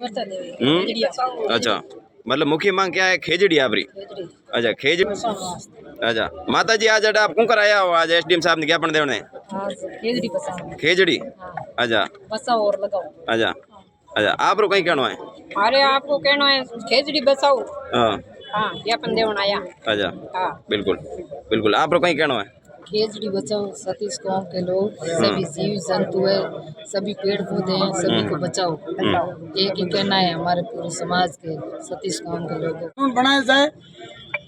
अच्छा, मतलब मुख्य मांग क्या है? खेजड़ी आपरी। अच्छा, खेजड़ी। अच्छा, माता जी आज आप कौन कर आया हो? आज एसडीएम साहब ने ज्ञापन देने। खेजड़ी। अच्छा। बसाओ और लगाओ। अच्छा। अच्छा, आप रो कहीं कहना है? अरे आपको कहना है खेजड़ी बसाओ। हाँ। हाँ, ज्ञापन देना आया। अच्छा। हाँ, बिल्कुल बिल्कुल, आप रो कहीं कहना है? खेजड़ी बचाओ। सतीश गांव के लोग सभी जीव जंतु है, सभी पेड़ पौधे हैं, सभी को बचाओ। एक ही कहना है हमारे पूरे समाज के सतीश गांव के लोगों को बनाया जाए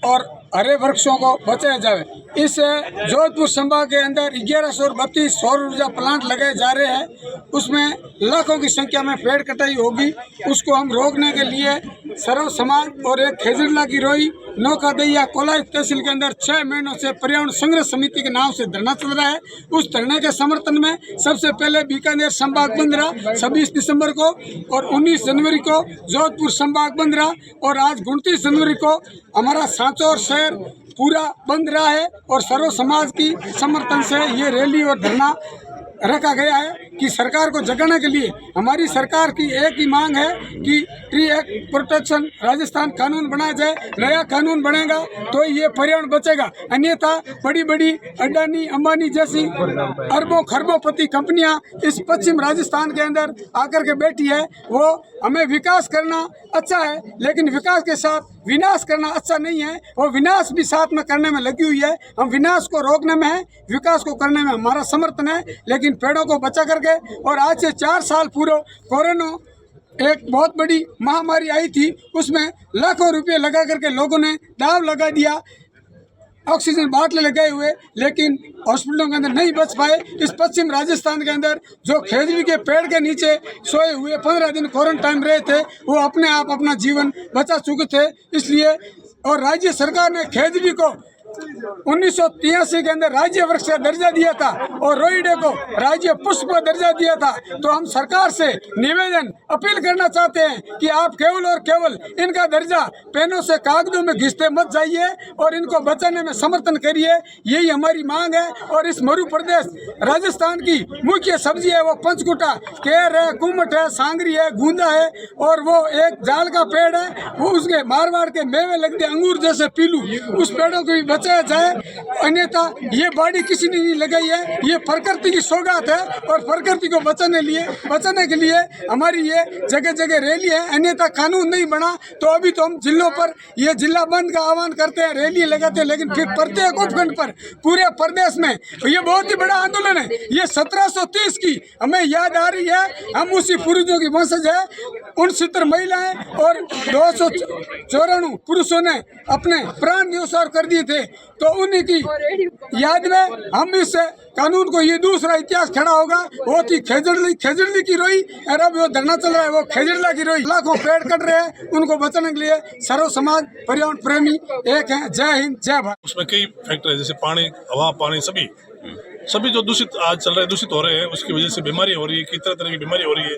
और हरे वृक्षों को बचाया जाए। इस जोधपुर संभाग के अंदर 1132 सौर ऊर्जा प्लांट लगाए जा रहे हैं, उसमें लाखों की संख्या में पेड़ कटाई होगी। उसको हम रोकने के लिए सर्व समाज और एक खेजड़ला की रोई नौका दैया कोलाई तहसील के अंदर 6 महीनों से पर्यावरण संग्रह समिति के नाम से धरना चल रहा है। उस धरने के समर्थन में सबसे पहले बीकानेर संभाग बंद रहा 26 दिसंबर को, और 19 जनवरी को जोधपुर संभाग बंद रहा, और आज 29 जनवरी को हमारा सांचौर शहर पूरा बंद रहा है। और सर्व समाज की समर्थन से ये रैली और धरना रखा गया है कि सरकार को जगाने के लिए हमारी सरकार की एक ही मांग है कि ट्री एक्ट प्रोटेक्शन राजस्थान कानून बनाया जाए। नया कानून बनेगा तो ये पर्यावरण बचेगा, अन्यथा बड़ी बड़ी अडानी अंबानी जैसी अरबों खरबोंपति कंपनियां इस पश्चिम राजस्थान के अंदर आकर के बैठी है। वो हमें विकास करना अच्छा है, लेकिन विकास के साथ विनाश करना अच्छा नहीं है। वो विनाश भी साथ में करने में लगी हुई है। हम विनाश को रोकने में है, विकास को करने में हमारा समर्थन है, लेकिन पेड़ों को बचा करके। और आज से 4 साल पूर्व कोरोना एक बहुत बड़ी महामारी आई थी, उसमें लाखों रुपए लगा करके लोगों ने दाव लगा दिया, ऑक्सीजन बाटले लगाए हुए, लेकिन हॉस्पिटलों के अंदर नहीं बच पाए। इस पश्चिम राजस्थान के अंदर जो खेजड़ी के पेड़ के नीचे सोए हुए 15 दिन क्वारंटाइन रहे थे, वो अपने आप अपना जीवन बचा चुके थे। इसलिए और राज्य सरकार ने खेजड़ी को 1983 के अंदर राज्य वृक्ष का दर्जा दिया था और रोईडे को राज्य पुष्प का दर्जा दिया था। तो हम सरकार से निवेदन अपील करना चाहते हैं कि आप केवल और केवल इनका दर्जा पेनों से कागजों में घिसते मत जाइए और इनको बचाने में समर्थन करिए, यही हमारी मांग है। और इस मरु प्रदेश राजस्थान की मुख्य सब्जी है वो पंचकुटा, केर है, कुमट है, सांगरी है, गूंदा है, और वो एक जाल का पेड़ है, वो उसके मारवाड़ के मेवे लगते अंगूर जैसे पीलू, उस पेड़ों को भी बचाया जाए, अन्यथा ये बाड़ी किसी ने नहीं लगाई है, ये प्रकृति की सौगात है। और प्रकृति को बचाने के लिए हमारी ये जगह जगह रैली है, अन्यथा कानून नहीं बना तो अभी तो हम जिलों पर ये जिला बंद का आह्वान करते हैं, रैली लगाते हैं, लेकिन फिर प्रत्येक उपखंड पर पूरे प्रदेश में ये बहुत ही बड़ा आंदोलन है। ये 1730 की हमें याद आ रही है, हम उसी पूर्वजों की वंशज है। 69 महिलाएं और 294 पुरुषों ने अपने प्राण न्योछावर कर दिए थे, तो उन्हीं की याद में हम इस कानून को, ये दूसरा इतिहास खड़ा होगा। वो थी खेजड़ली की रोई, और अब वो धरना चल रहा है वो खेजड़ला की रोई। लाखों पेड़ कट रहे हैं, उनको बचाने के लिए सर्व समाज पर्यावरण प्रेमी एक है। जय हिंद, जय भारत। उसमें कई फैक्टर है, जैसे पानी, हवा, पानी, सभी जो दूषित आज चल रहे हैं, दूषित हो रहे हैं, उसकी वजह से बीमारी हो रही है, कई तरह की बीमारी हो रही है।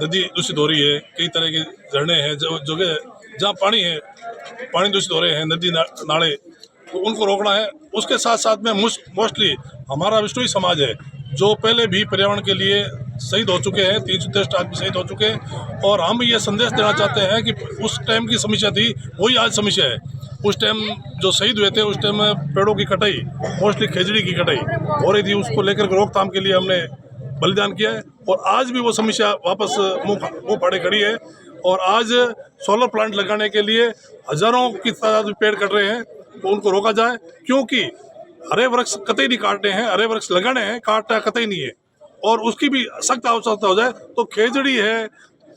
नदी दूषित हो रही है, कई तरह के झरने हैं, जगह जहाँ पानी है, पानी दूषित हो रहे हैं, नदी नाले, तो उनको रोकना है। उसके साथ साथ में मोस्टली हमारा विष्णुई समाज है जो पहले भी पर्यावरण के लिए शहीद हो चुके हैं, 363 आदमी शहीद हो चुके हैं। और हम ये संदेश देना चाहते हैं कि उस टाइम की समस्या थी वही आज समस्या है। उस टाइम जो शहीद हुए थे, उस टाइम पेड़ों की कटाई, मोस्टली खेजड़ी की कटाई हो रही थी, उसको लेकर रोकथाम के लिए हमने बलिदान किया है। और आज भी वो समस्या वापस मुँह फाड़े खड़ी है। और आज सोलर प्लांट लगाने के लिए हजारों की तादाद में पेड़ कट रहे हैं, तो उनको रोका जाए, क्योंकि हरे वृक्ष कतई नहीं काटने हैं, हरे वृक्ष लगाने हैं, काटना कतई नहीं है। और उसकी भी सख्त आवश्यकता हो जाए तो खेजड़ी है,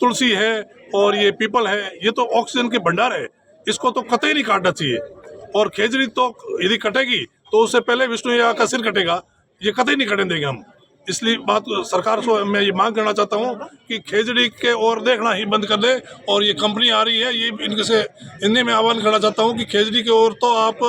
तुलसी है और ये पीपल है, ये तो ऑक्सीजन के भंडार है, इसको तो कतई नहीं काटना चाहिए। और खेजड़ी तो यदि कटेगी तो उससे पहले विष्णु का सिर कटेगा, ये कतई नहीं कटने देंगे हम। इसलिए बात सरकार से मैं ये मांग करना चाहता हूँ कि खेजड़ी के और देखना ही बंद कर दे। और ये कंपनी आ रही है, ये इनके से इन्हें मैं आह्वान करना चाहता हूँ कि खेजड़ी के ओर तो आप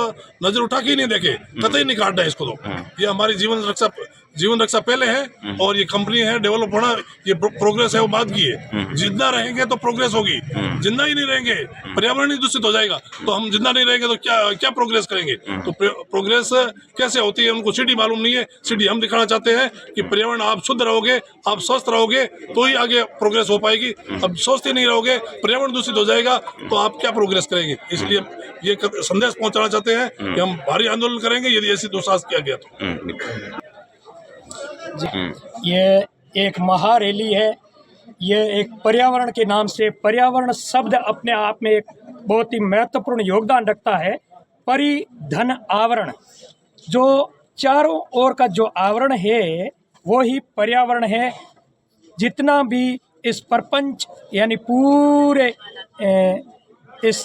नजर उठा के ही नहीं देखे, कतई नहीं काटना है इसको। तो ये हमारी जीवन रक्षा जीवन रक्षा पहले है और ये कंपनी है डेवलप होना, ये प्रोग्रेस है वो बाद की है। जिंदा रहेंगे तो प्रोग्रेस होगी, जिंदा ही नहीं रहेंगे पर्यावरण ही दूषित हो जाएगा। तो हम जिंदा नहीं रहेंगे तो क्या प्रोग्रेस करेंगे? तो प्रोग्रेस कैसे होती है उनको सीढ़ी मालूम नहीं है। सीढ़ी हम दिखाना चाहते हैं कि पर्यावरण आप शुद्ध रहोगे, आप स्वस्थ रहोगे तो ही आगे प्रोग्रेस हो पाएगी। अब स्वस्थ ही नहीं रहोगे, पर्यावरण दूषित हो जाएगा तो आप क्या प्रोग्रेस करेंगे? इसलिए ये संदेश पहुंचाना चाहते हैं कि हम भारी आंदोलन करेंगे यदि ऐसी दुस्साहस किया गया तो। ये एक महारैली है। ये एक पर्यावरण के नाम से, पर्यावरण शब्द अपने आप में एक बहुत ही महत्वपूर्ण योगदान रखता है। परिधन आवरण, जो चारों ओर का जो आवरण है वो ही पर्यावरण है। जितना भी इस प्रपंच यानी पूरे इस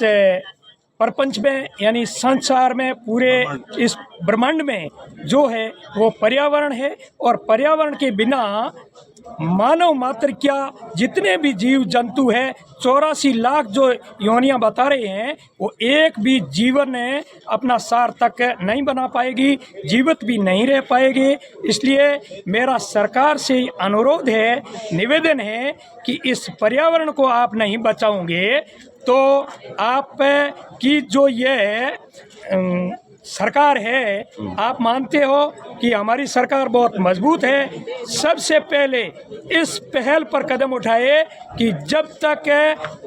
प्रपंच में यानी संसार में, पूरे इस ब्रह्मांड में जो है वो पर्यावरण है। और पर्यावरण के बिना मानव मात्र क्या, जितने भी जीव जंतु हैं, 84 लाख जो योनियां बता रहे हैं, वो एक भी जीवन अपना सार्थक नहीं बना पाएगी, जीवित भी नहीं रह पाएगी। इसलिए मेरा सरकार से अनुरोध है, निवेदन है कि इस पर्यावरण को आप नहीं बचाओगे तो आप की जो ये सरकार है, आप मानते हो कि हमारी सरकार बहुत मजबूत है। सबसे पहले इस पहल पर कदम उठाए कि जब तक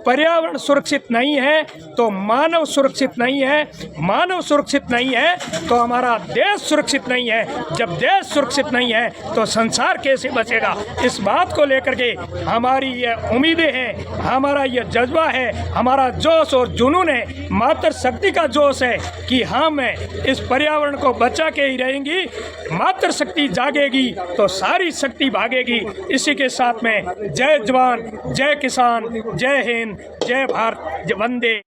पर्यावरण सुरक्षित नहीं है तो मानव सुरक्षित नहीं है, मानव सुरक्षित नहीं है तो हमारा देश सुरक्षित नहीं है। जब देश सुरक्षित नहीं है तो संसार कैसे बचेगा? इस बात को लेकर के हमारी ये उम्मीदें हैं, हमारा ये जज्बा है, हमारा जोश और जुनून है, मातृ शक्ति का जोश है कि हम इस पर्यावरण को बचा के ही रहेंगी। मातृ शक्ति जागेगी तो सारी शक्ति भागेगी। इसी के साथ में जय जवान, जय किसान, जय हिंद, जय भारत, वंदे।